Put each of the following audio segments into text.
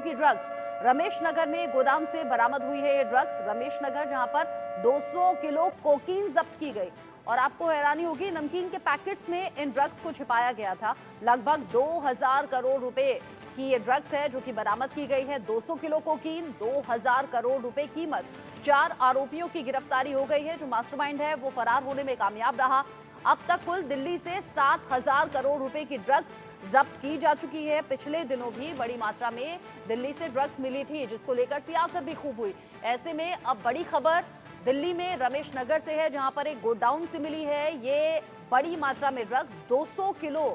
की ड्रग्स रमेश नगर में गोदाम से बरामद हुई है। ये ड्रग्स रमेश नगर, जहां पर 200 किलो कोकीन जब्त की गई। और आपको हैरानी होगी, नमकीन के पैकेट्स में इन ड्रग्स को छिपाया गया था। लगभग 2000 करोड़ रुपए की ये ड्रग्स है जो कि बरामद की गई है। 200 किलो कोकीन, 2000 करोड़ रुपए कीमत। 4 आरोपियों की गिरफ्तारी हो गई है। जो मास्टरमाइंड है वो फरार होने में कामयाब रहा। अब तक कुल दिल्ली से 7000 करोड़ रुपए की ड्रग्स जब्त की जा चुकी है। पिछले दिनों भी बड़ी मात्रा में दिल्ली से ड्रग्स मिली थी, जिसको लेकर सियासत भी खूब हुई। ऐसे में अब बड़ी खबर दिल्ली में रमेश नगर से है, जहां पर एक गोडाउन से मिली है ये बड़ी मात्रा में ड्रग्स। 200 किलो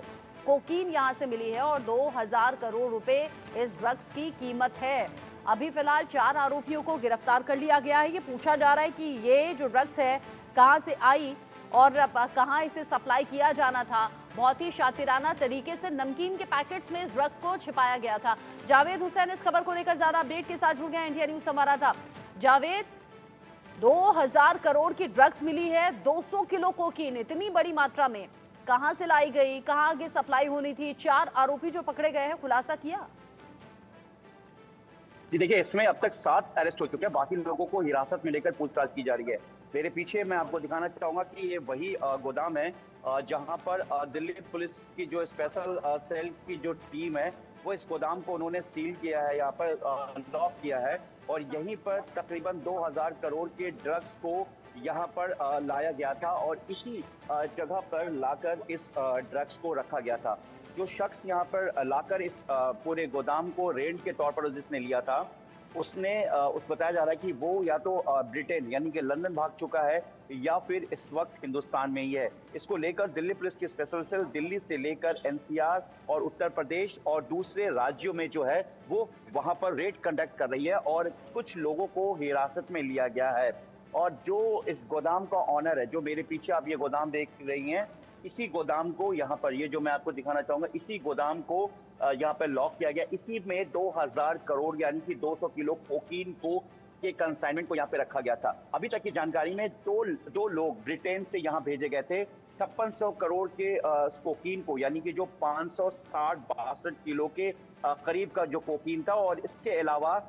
कोकीन यहां से मिली है और 2000 करोड़ रुपए इस ड्रग्स की कीमत है। अभी फिलहाल 4 आरोपियों को गिरफ्तार कर लिया गया है। ये पूछा जा रहा है कि ये जो ड्रग्स है कहां से आई और कहां इसे सप्लाई किया जाना था। बहुत ही शातिराना तरीके से नमकीन के पैकेट्स में इस ड्रग को छिपाया गया था। जावेद हुसैन इस खबर को लेकर ज्यादा अपडेट के साथ जुड़ गए, इंडिया न्यूज संवाददाता। जावेद, 2000 करोड़ की ड्रग्स मिली है, 200 किलो कोकीन, इतनी बड़ी मात्रा में कहां से लाई गई, कहां आगे सप्लाई होनी थी? 4 आरोपी जो पकड़े गए हैं, खुलासा किया? जी देखिए, इसमें अब तक 7 अरेस्ट हो चुके हैं। बाकी लोगों को हिरासत में लेकर पूछताछ की जा रही है। मेरे पीछे मैं आपको दिखाना चाहूंगा कि ये वही गोदाम है जहां पर दिल्ली पुलिस की जो स्पेशल सेल की जो टीम है वो इस गोदाम को उन्होंने सील किया है, यहाँ पर लॉक किया है। और यहीं पर तकरीबन 2000 करोड़ के ड्रग्स को यहाँ पर लाया गया था और इसी जगह पर लाकर इस ड्रग्स को रखा गया था। जो शख्स यहाँ पर लाकर इस पूरे गोदाम को रेंट के तौर पर जिसने लिया था, उसने बताया जा रहा है कि वो या तो ब्रिटेन यानी कि लंदन भाग चुका है या फिर इस वक्त हिंदुस्तान में ही है। इसको लेकर दिल्ली पुलिस की स्पेशल सेल दिल्ली से लेकर एनसीआर और उत्तर प्रदेश और दूसरे राज्यों में जो है वो वहां पर रेड कंडक्ट कर रही है और कुछ लोगों को हिरासत में लिया गया है। और जो इस गोदाम का ऑनर है, जो मेरे पीछे आप ये गोदाम देख रही हैं, इसी गोदाम को यहाँ पर, ये जो मैं आपको दिखाना चाहूंगा, इसी गोदाम को यहाँ पर लॉक किया गया। इसी में 2000 करोड़ यानी कि 200 किलो कोकीन को के कंसाइनमेंट को यहाँ पे रखा गया था। अभी तक की जानकारी में दो लोग ब्रिटेन से यहाँ भेजे गए थे 5600 करोड़ के कोकीन को, यानी कि जो 560-62 किलो के करीब का जो कोकीन था। और इसके अलावा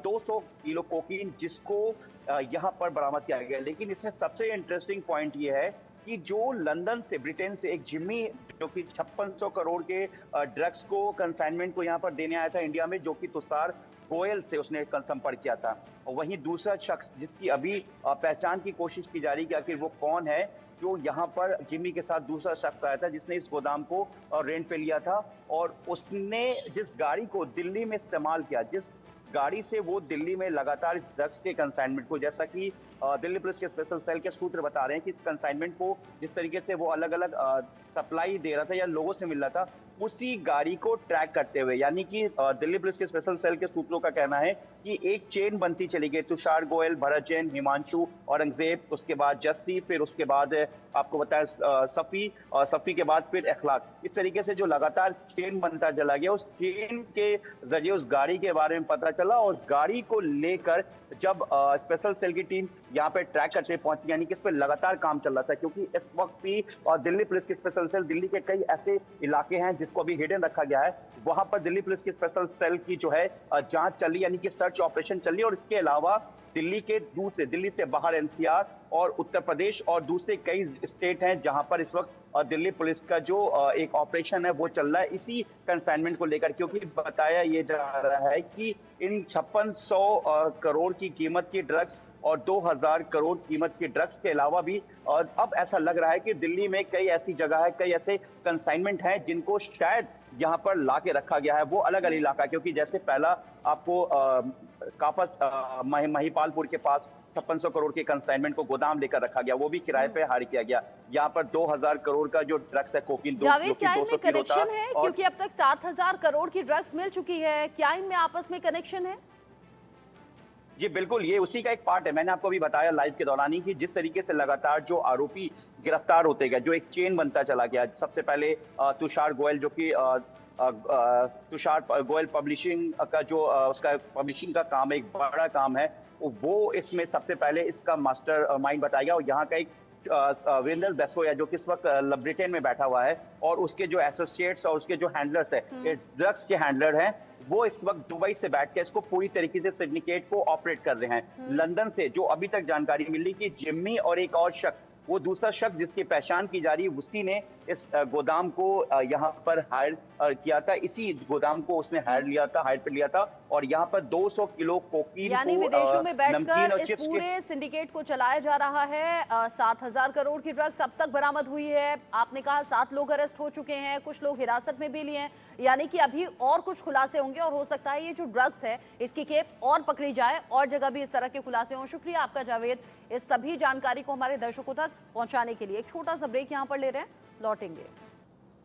200 किलो कोकीन जिसको यहाँ पर बरामद किया गया। लेकिन इसमें सबसे इंटरेस्टिंग पॉइंट ये है कि जो लंदन से, ब्रिटेन से एक जिम्मी जो कि 5600 करोड़ के ड्रग्स को कंसाइनमेंट को यहाँ पर देने आया था इंडिया में, जो कि तुषार गोयल से उसने संपर्क किया था। और वहीं दूसरा शख्स जिसकी अभी पहचान की कोशिश की जा रही है कि आखिर वो कौन है, जो यहाँ पर जिम्मी के साथ दूसरा शख्स आया था जिसने इस गोदाम को रेंट पे लिया था। और उसने जिस गाड़ी को दिल्ली में इस्तेमाल किया, जिस गाड़ी से वो दिल्ली में लगातार इस ड्रग्स के कंसाइनमेंट को, जैसा कि दिल्ली पुलिस के स्पेशल सेल के सूत्र बता रहे हैं कि इस कंसाइनमेंट को जिस तरीके से वो अलग अलग सप्लाई दे रहा था या लोगों से मिल रहा था, उसी गाड़ी को ट्रैक करते हुए, यानी कि दिल्ली पुलिस के स्पेशल सेल के सूत्रों का कहना है कि एक चेन बनती चली गई। तुषार गोयल, भरत जैन, हिमांशु, औरंगजेब, उसके बाद जस्सी, फिर उसके बाद आपको बताया सफ़ी, और सफ़ी के बाद फिर अखलाक। इस तरीके से जो लगातार चेन बनता चला गया, उस चेन के जरिए उस गाड़ी के बारे में पता चला। और उस गाड़ी को लेकर जब स्पेशल सेल की टीम यहाँ पे ट्रैक करते पहुंची, यानी कि इस पर लगातार काम चल रहा था, क्योंकि इस वक्त भी दिल्ली पुलिस की स्पेशल सेल, दिल्ली के कई ऐसे इलाके हैं जिसको अभी हिडन रखा गया है, वहां पर दिल्ली पुलिस की स्पेशल सेल की जो है जांच चल रही, यानी कि सर्च ऑपरेशन चल रही है। और इसके अलावा दिल्ली से बाहर एनसीआर और उत्तर प्रदेश और दूसरे कई स्टेट हैं जहां पर इस वक्त दिल्ली पुलिस का जो एक ऑपरेशन है वो चल रहा है इसी कंसाइनमेंट को लेकर। क्योंकि बताया ये जा रहा है कि इन 5600 करोड़ की कीमत की ड्रग्स और 2000 करोड़ कीमत के ड्रग्स के अलावा भी अब ऐसा लग रहा है कि दिल्ली में कई ऐसी जगह है, कई ऐसे कंसाइनमेंट हैं जिनको शायद यहाँ पर ला के रखा गया है वो अलग अलग इलाका। क्योंकि जैसे पहला आपको कापस महिपालपुर के पास 5600 करोड़ के कंसाइनमेंट को गोदाम लेकर रखा गया, वो भी किराए पे हायर किया गया। यहाँ पर 2000 करोड़ का जो ड्रग्स है कोकीन, जावेद, क्या इनमें कनेक्शन है? क्योंकि अब तक 7000 करोड़ की ड्रग्स मिल चुकी है, क्या इनमें आपस में कनेक्शन है? जी बिल्कुल, ये उसी का एक पार्ट है। मैंने आपको अभी बताया लाइव के दौरान ही कि जिस तरीके से लगातार जो आरोपी गिरफ्तार होते गए, जो एक चेन बनता चला गया। सबसे पहले तुषार गोयल, जो कि तुषार गोयल पब्लिशिंग का जो उसका पब्लिशिंग का काम है, एक बड़ा काम है, वो इसमें सबसे पहले इसका मास्टर माइंड बताया गया। और यहाँ का एक वीरेंद्र बेसोया जो कि इस वक्त ब्रिटेन में बैठा हुआ है, और उसके जो एसोसिएट्स और उसके जो हैंडलर्स है, ड्रग्स के हैंडलर हैं, वो इस वक्त दुबई से बैठ के इसको पूरी तरीके से सिंडिकेट को ऑपरेट कर रहे हैं। लंदन से जो अभी तक जानकारी मिली कि जिम्मी और एक और शख्स, वो दूसरा शख्स जिसकी पहचान की जा रही है, उसी ने इस गोदाम को यहाँ पर हायर किया था। इसी गोदाम को उसने हायर पे लिया था और यहाँ पर 200 किलो कोकीन यानी को, विदेशों में नमकीन बैठकर और इस चिप्स पूरे सिंडिकेट को चलाया जा रहा है। 7,000 करोड़ की ड्रग्स अब तक बरामद हुई है। आपने कहा 7 लोग अरेस्ट हो चुके हैं, कुछ लोग हिरासत में भी लिए हैं, यानी कि अभी और कुछ खुलासे होंगे और हो सकता है ये जो ड्रग्स है इसकी खेप और पकड़ी जाए और जगह भी इस तरह के खुलासे हों। शुक्रिया आपका जावेद, इस सभी जानकारी को हमारे दर्शकों तक पहुंचाने के लिए। एक छोटा सा ब्रेक यहाँ पर ले रहे हैं, लौटेंगे।